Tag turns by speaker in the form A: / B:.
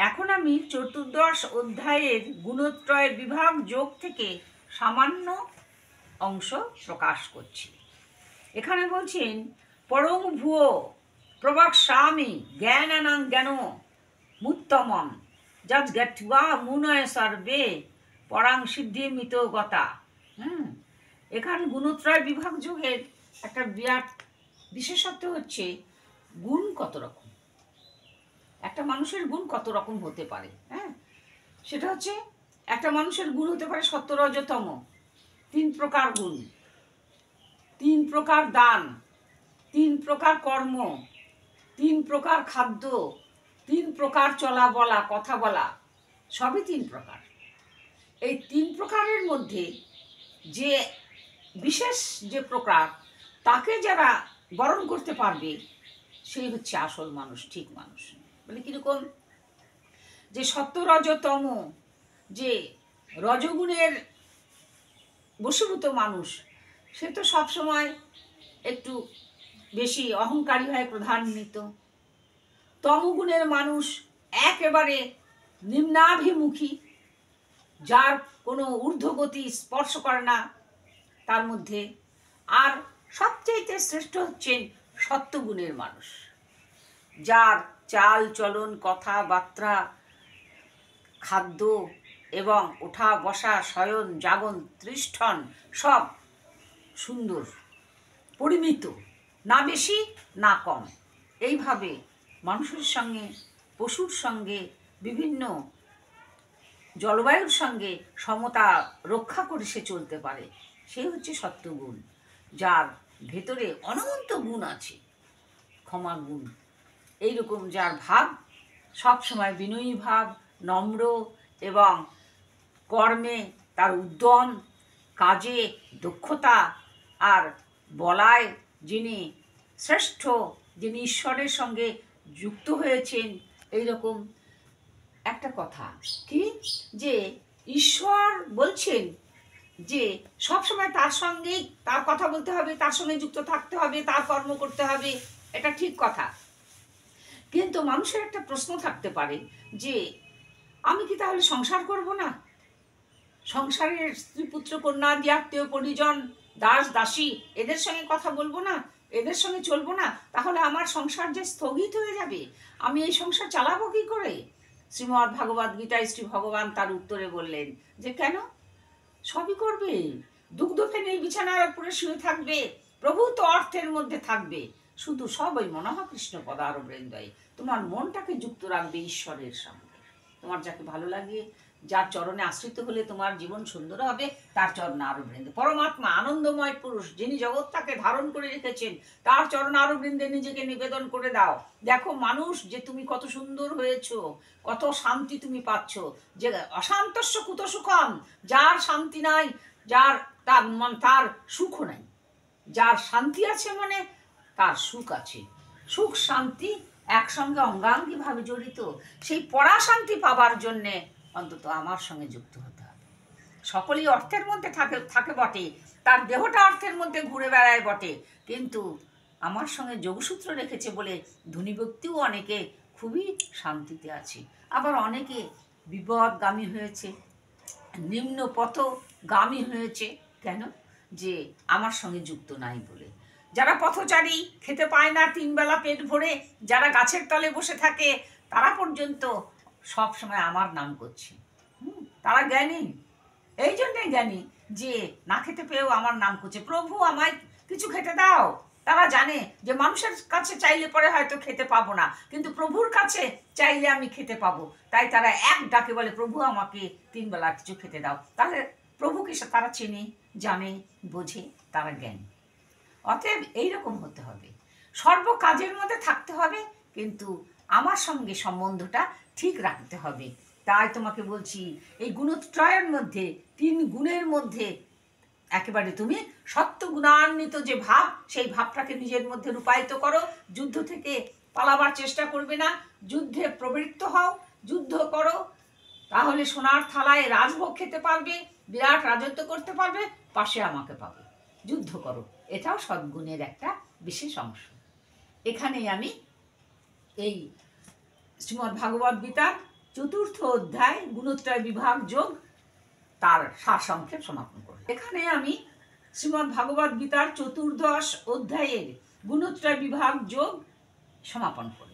A: এখন আমি চতুর্দশ অধ্যায়ের গুণত্রয় বিভাগ যোগ থেকে সামান্য অংশ প্রকাশ করছি। এখানে বলছেন পরং ভুয়ো প্রবক্ষ্যামি জ্ঞানানাং জ্ঞান মুত্তমম যৎ জ্ঞাত্বা মুনয় সর্বে পরাং সিদ্ধিমিতো গতা। এখানে গুণত্রয় বিভাগ যোগের একটা বিরাট বিশেষত্ব হচ্ছে গুণ কত রকম, একটা মানুষের গুণ কত রকম হতে পারে। সেটা হচ্ছে একটা মানুষের গুণ হতে পারে সত্য রজতম, 3 প্রকার গুণ, 3 প্রকার দান, 3 প্রকার কর্ম, 3 প্রকার খাদ্য, 3 প্রকার চলা বলা কথা বলা, সবই 3 প্রকার। এই 3 প্রকারের মধ্যে যে বিশেষ যে প্রকার, তাকে যারা বরণ করতে পারবে সেই হচ্ছে আসল মানুষ, ঠিক মানুষ। মানে কীরকম, যে সত্য রজতম, যে রজগুণের বশীভূত মানুষ, সে তো সবসময় একটু বেশি অহংকারী হয়, ক্রোধান্বিত। তমগুণের মানুষ একেবারে নিম্নাভিমুখী, যার কোনো ঊর্ধ্বগতি স্পর্শ করে না তার মধ্যে। আর সবচেয়ে শ্রেষ্ঠ হচ্ছেন সত্যগুণের মানুষ, যার চাল চলন কথাবার্তা খাদ্য এবং ওঠা বসা শয়ন জাগন তৃষ্ঠন সব সুন্দর পরিমিত, না বেশি না কম। এইভাবে মানুষের সঙ্গে, পশুর সঙ্গে, বিভিন্ন জলবায়ুর সঙ্গে সমতা রক্ষা করে সে চলতে পারে, সেই হচ্ছে সত্যগুণ। যার ভেতরে অনন্ত গুণ আছে, ক্ষমা গুণ, এইরকম যার ভাব সবসময় বিনয়ী ভাব, নম্র, এবং কর্মে তার উদ্যম, কাজে দক্ষতা, আর বলায় যিনি শ্রেষ্ঠ, যিনি ঈশ্বরের সঙ্গে যুক্ত হয়েছেন। এইরকম একটা কথা কি, যে ঈশ্বর বলছেন যে সবসময় তার সঙ্গেই তার কথা বলতে হবে, তার সঙ্গে যুক্ত থাকতে হবে, তার কর্ম করতে হবে, এটা ঠিক কথা। কিন্তু মানুষের একটা প্রশ্ন থাকতে পারে যে আমি কি তাহলে সংসার করব না? সংসারের স্ত্রী পুত্র কন্যা আত্মীয় পরিজন দাস দাসী এদের সঙ্গে কথা বলবো না, এদের সঙ্গে চলবো না, তাহলে আমার সংসার যে স্থগিত হয়ে যাবে, আমি এই সংসার চালাবো কি করে? শ্রীমদ্ ভাগবত গীতায় শ্রী ভগবান তার উত্তরে বললেন যে কেন, সবই করবে। দুগ্ধ ফেনে বিছানার উপরে শুয়ে থাকবে, প্রভু তো অর্থের মধ্যে থাকবে, শুধু সবই মনঃ কৃষ্ণ পদার বৃন্দয়। তোমার মনটাকে যুক্ত রাখবে ঈশ্বরের সঙ্গে। তোমার যাকে ভালো লাগে, যার চরণে আশ্রিত হলে তোমার জীবন সুন্দর হবে, তার চরণে আরবৃন্দে। পরমাত্মা আনন্দময় পুরুষ, যিনি জগৎটাকে ধারণ করে রেখেছেন, তার চরণ আরবৃন্দে নিজেকে নিবেদন করে দাও। দেখো মানুষ, যে তুমি কত সুন্দর হয়েছো, কত শান্তি তুমি পাচ্ছ। যে অশান্তস্য কুত সুখম, যার শান্তি নাই, যার তার সুখও নাই। যার শান্তি আছে মানে তার সুখ আছে। সুখ শান্তি একসঙ্গে অঙ্গাঙ্গিভাবে জড়িত। সেই পরাশান্তি পাবার জন্যে অন্তত আমার সঙ্গে যুক্ত হতে হবে। সকলেই অর্থের মধ্যে থাকে বটে, তার দেহটা অর্থের মধ্যে ঘুরে বেড়ায় বটে, কিন্তু আমার সঙ্গে যোগসূত্র রেখেছে বলে ধনী ব্যক্তিও অনেকে খুবই শান্তিতে আছে, আবার অনেকে বিপদগামী হয়েছে, নিম্ন পথগামী হয়েছে। কেন? যে আমার সঙ্গে যুক্ত নাই বলে। যারা পথচারী, খেতে পায় না 3 বেলা পেট ভরে, যারা গাছের তলে বসে থাকে, তারা পর্যন্ত সব সময় আমার নাম করছে। তারা জ্ঞানী, এই জন্যে জ্ঞানী যে না খেতে পেয়েও আমার নাম করছে, প্রভু আমায় কিছু খেতে দাও। তারা জানে যে মানুষের কাছে চাইলে পরে হয়তো খেতে পাবো না, কিন্তু প্রভুর কাছে চাইলে আমি খেতে পাবো। তাই তারা এক ডাকে বলে, প্রভু আমাকে 3 বেলা কিছু খেতে দাও। তাহলে প্রভুকে তারা চেনে, জানে, বোঝে, তারা জ্ঞানী। অতএব এইরকম হতে হবে, সর্ব কাজের মধ্যে থাকতে হবে, কিন্তু আমার সঙ্গে সম্বন্ধটা ঠিক রাখতে হবে। তাই তোমাকে বলছি, এই গুণত্রয়ের মধ্যে, 3 গুণের মধ্যে একেবারে তুমি সত্য গুণান্বিত যে ভাব, সেই ভাবটাকে নিজের মধ্যে রূপায়িত করো। যুদ্ধ থেকে পালাবার চেষ্টা করবে না, যুদ্ধে প্রবৃত্ত হও, যুদ্ধ করো, তাহলে সোনার থালায় রাজভোগ খেতে পারবে, বিরাট রাজত্ব করতে পারবে, পাশে আমাকে পাবে। যুদ্ধ করো, এটাও সদ্গুণের একটা বিশেষ অংশ। এখানেই আমি এই শ্রীমদ্ ভাগবত গীতার চতুর্থ অধ্যায় গুণত্রয় বিভাগ যোগ তার সারসংক্ষেপ সমাপন করলাম। এখানে আমি শ্রীমদ্ ভাগবত গীতার চতুর্দশ অধ্যায়ের গুণত্রয় বিভাগ যোগ সমাপন করলাম।